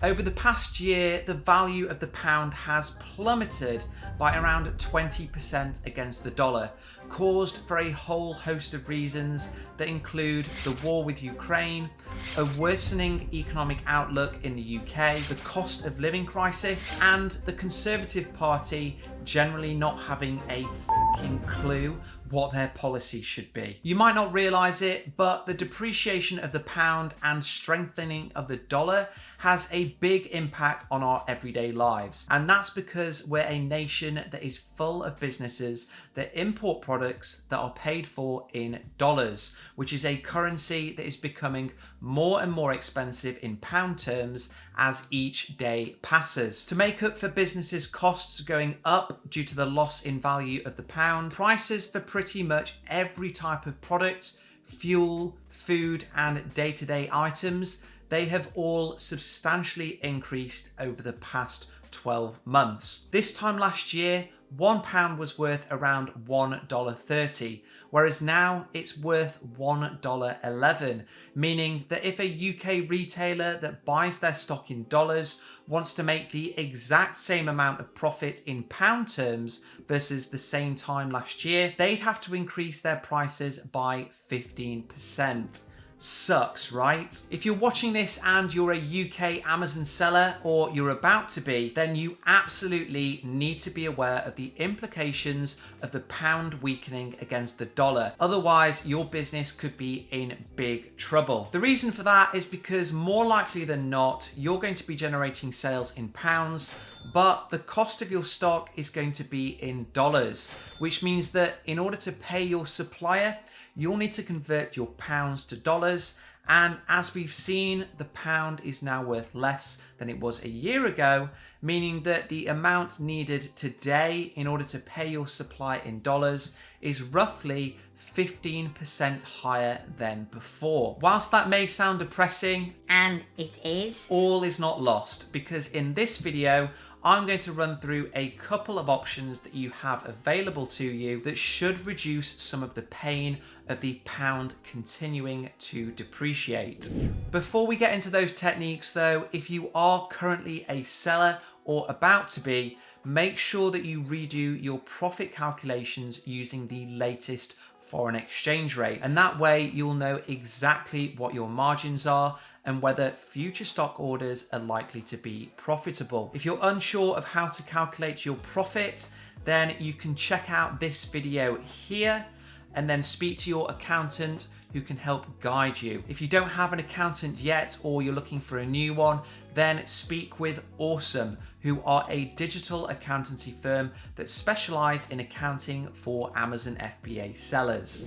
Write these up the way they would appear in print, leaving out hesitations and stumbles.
Over the past year, the value of the pound has plummeted by around 20% against the dollar, caused for a whole host of reasons that include the war with Ukraine, a worsening economic outlook in the UK, the cost of living crisis, and the Conservative Party generally not having a fucking clue what their policy should be. You might not realise it, but the depreciation of the pound and strengthening of the dollar has a big impact on our everyday lives. And that's because we're a nation that is full of businesses that import products that are paid for in dollars, which is a currency that is becoming more and more expensive in pound terms as each day passes. To make up for businesses' costs going up due to the loss in value of the pound, prices for pretty much every type of product, fuel, food, and day-to-day items, they have all substantially increased over the past 12 months. This time last year, £1 was worth around $1.30, whereas now it's worth $1.11, meaning that if a UK retailer that buys their stock in dollars wants to make the exact same amount of profit in pound terms versus the same time last year, they'd have to increase their prices by 15%. Sucks, right? If you're watching this and you're a UK Amazon seller, or you're about to be, then you absolutely need to be aware of the implications of the pound weakening against the dollar. Otherwise, your business could be in big trouble. The reason for that is because more likely than not, you're going to be generating sales in pounds, but the cost of your stock is going to be in dollars, which means that in order to pay your supplier, you'll need to convert your pounds to dollars. And as we've seen, the pound is now worth less than it was a year ago, meaning that the amount needed today in order to pay your supply in dollars is roughly 15% higher than before. Whilst that may sound depressing, and it is, all is not lost, because in this video, I'm going to run through a couple of options that you have available to you that should reduce some of the pain of the pound continuing to depreciate. Before we get into those techniques though, if you are currently a seller or about to be, make sure that you redo your profit calculations using the latest foreign exchange rate. And that way you'll know exactly what your margins are and whether future stock orders are likely to be profitable. If you're unsure of how to calculate your profit, then you can check out this video here and then speak to your accountant who can help guide you. If you don't have an accountant yet, or you're looking for a new one, then speak with Awesome, who are a digital accountancy firm that specialize in accounting for Amazon FBA sellers.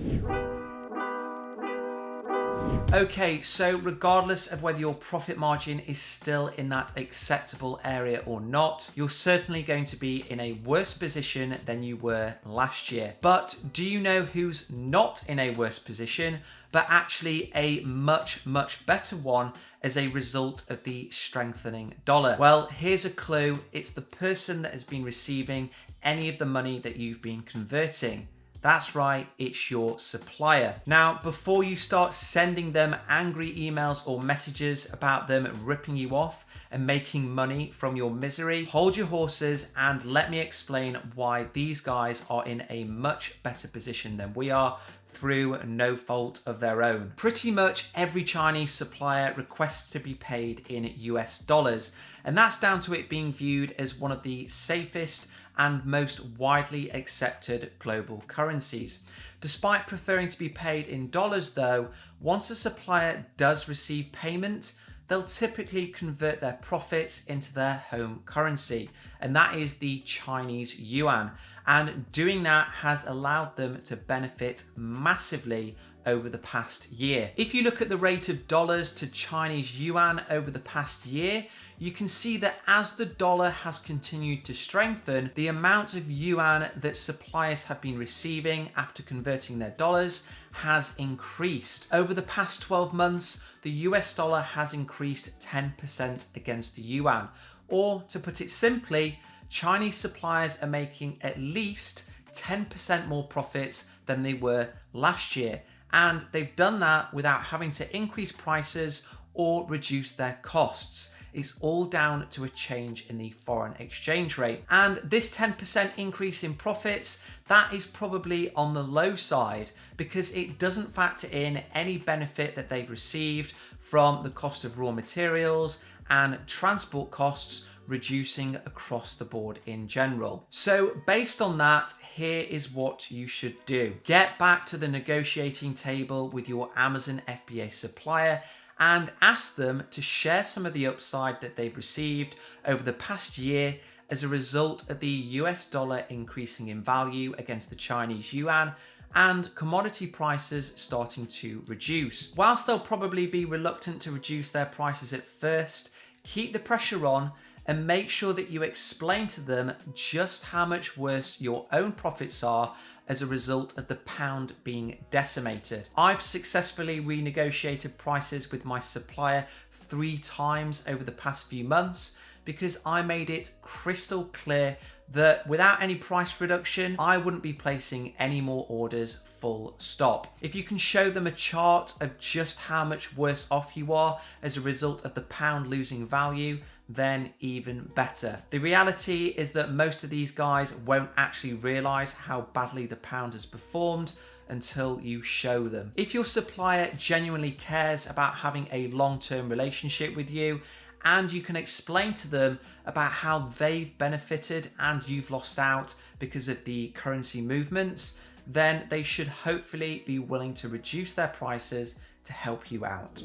Okay, so regardless of whether your profit margin is still in that acceptable area or not, you're certainly going to be in a worse position than you were last year. But do you know who's not in a worse position, but actually a much, much better one as a result of the strengthening dollar? Well, here's a clue. It's the person that has been receiving any of the money that you've been converting. That's right, it's your supplier. Now, before you start sending them angry emails or messages about them ripping you off and making money from your misery, hold your horses and let me explain why these guys are in a much better position than we are through no fault of their own. Pretty much every Chinese supplier requests to be paid in US dollars, and that's down to it being viewed as one of the safest and most widely accepted global currencies. Despite preferring to be paid in dollars though, once a supplier does receive payment, they'll typically convert their profits into their home currency, and that is the Chinese yuan. And doing that has allowed them to benefit massively over the past year. If you look at the rate of dollars to Chinese yuan over the past year, you can see that as the dollar has continued to strengthen, the amount of yuan that suppliers have been receiving after converting their dollars has increased. Over the past 12 months, the US dollar has increased 10% against the yuan. Or to put it simply, Chinese suppliers are making at least 10% more profits than they were last year. And they've done that without having to increase prices or reduce their costs. It's all down to a change in the foreign exchange rate. And this 10% increase in profits, that is probably on the low side because it doesn't factor in any benefit that they've received from the cost of raw materials and transport costs reducing across the board in general. So based on that, here is what you should do. Get back to the negotiating table with your Amazon FBA supplier and ask them to share some of the upside that they've received over the past year as a result of the US dollar increasing in value against the Chinese yuan and commodity prices starting to reduce. Whilst they'll probably be reluctant to reduce their prices at first, keep the pressure on and make sure that you explain to them just how much worse your own profits are as a result of the pound being decimated. I've successfully renegotiated prices with my supplier 3 times over the past few months because I made it crystal clear that without any price reduction, I wouldn't be placing any more orders, full stop. If you can show them a chart of just how much worse off you are as a result of the pound losing value, then even better. The reality is that most of these guys won't actually realize how badly the pound has performed until you show them. If your supplier genuinely cares about having a long-term relationship with you, and you can explain to them about how they've benefited and you've lost out because of the currency movements, then they should hopefully be willing to reduce their prices to help you out.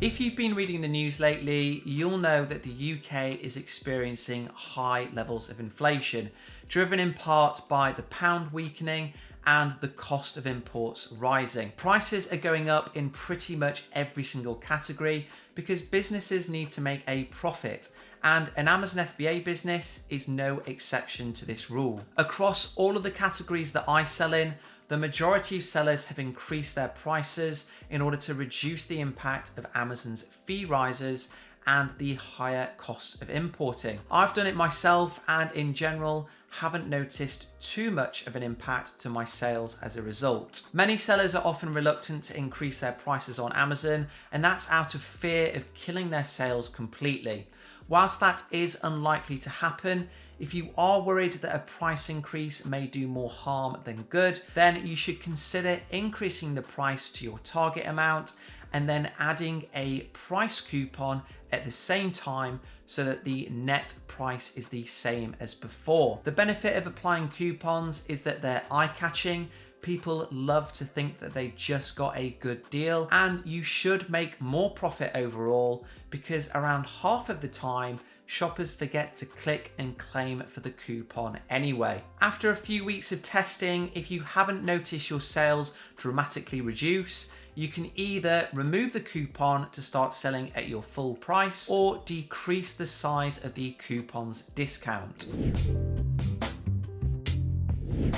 If you've been reading the news lately, you'll know that the UK is experiencing high levels of inflation, driven in part by the pound weakening and the cost of imports rising. Prices are going up in pretty much every single category because businesses need to make a profit, and an Amazon FBA business is no exception to this rule. Across all of the categories that I sell in, the majority of sellers have increased their prices in order to reduce the impact of Amazon's fee rises and the higher costs of importing. I've done it myself and in general haven't noticed too much of an impact to my sales as a result. Many sellers are often reluctant to increase their prices on Amazon, and that's out of fear of killing their sales completely. Whilst that is unlikely to happen, if you are worried that a price increase may do more harm than good, then you should consider increasing the price to your target amount and then adding a price coupon at the same time so that the net price is the same as before. The benefit of applying coupons is that they're eye-catching. People love to think that they've just got a good deal, and you should make more profit overall because around half of the time, shoppers forget to click and claim for the coupon anyway. After a few weeks of testing, if you haven't noticed your sales dramatically reduce, you can either remove the coupon to start selling at your full price or decrease the size of the coupon's discount.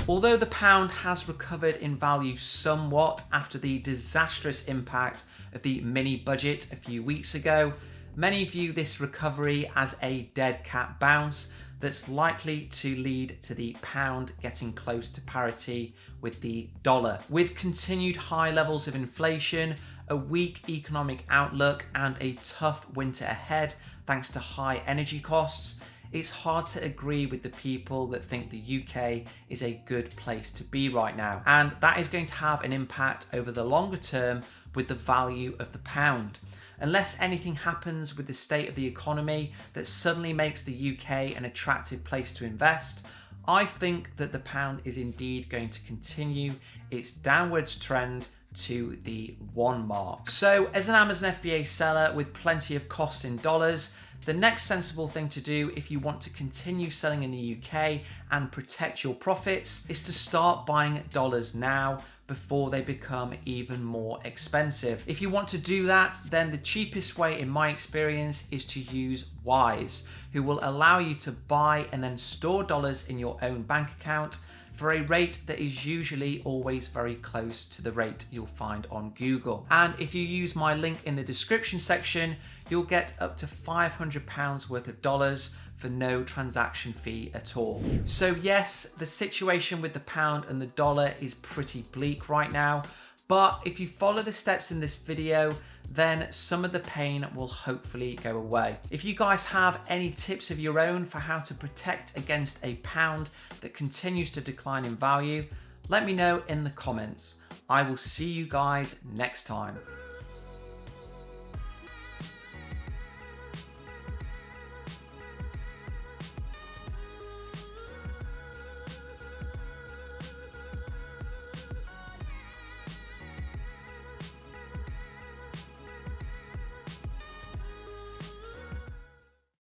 Although the pound has recovered in value somewhat after the disastrous impact of the mini budget a few weeks ago, many view this recovery as a dead cat bounce that's likely to lead to the pound getting close to parity with the dollar. With continued high levels of inflation, a weak economic outlook, and a tough winter ahead thanks to high energy costs, it's hard to agree with the people that think the UK is a good place to be right now. And that is going to have an impact over the longer term with the value of the pound. Unless anything happens with the state of the economy that suddenly makes the UK an attractive place to invest, I think that the pound is indeed going to continue its downwards trend to the 1 mark. So as an Amazon FBA seller with plenty of costs in dollars, the next sensible thing to do if you want to continue selling in the UK and protect your profits is to start buying dollars now before they become even more expensive. If you want to do that, then the cheapest way in my experience is to use Wise, who will allow you to buy and then store dollars in your own bank account for a rate that is usually always very close to the rate you'll find on Google. And if you use my link in the description section, you'll get up to £500 worth of dollars for no transaction fee at all. So yes, the situation with the pound and the dollar is pretty bleak right now, But if you follow the steps in this video, then some of the pain will hopefully go away. If you guys have any tips of your own for how to protect against a pound that continues to decline in value, let me know in the comments. I will see you guys next time.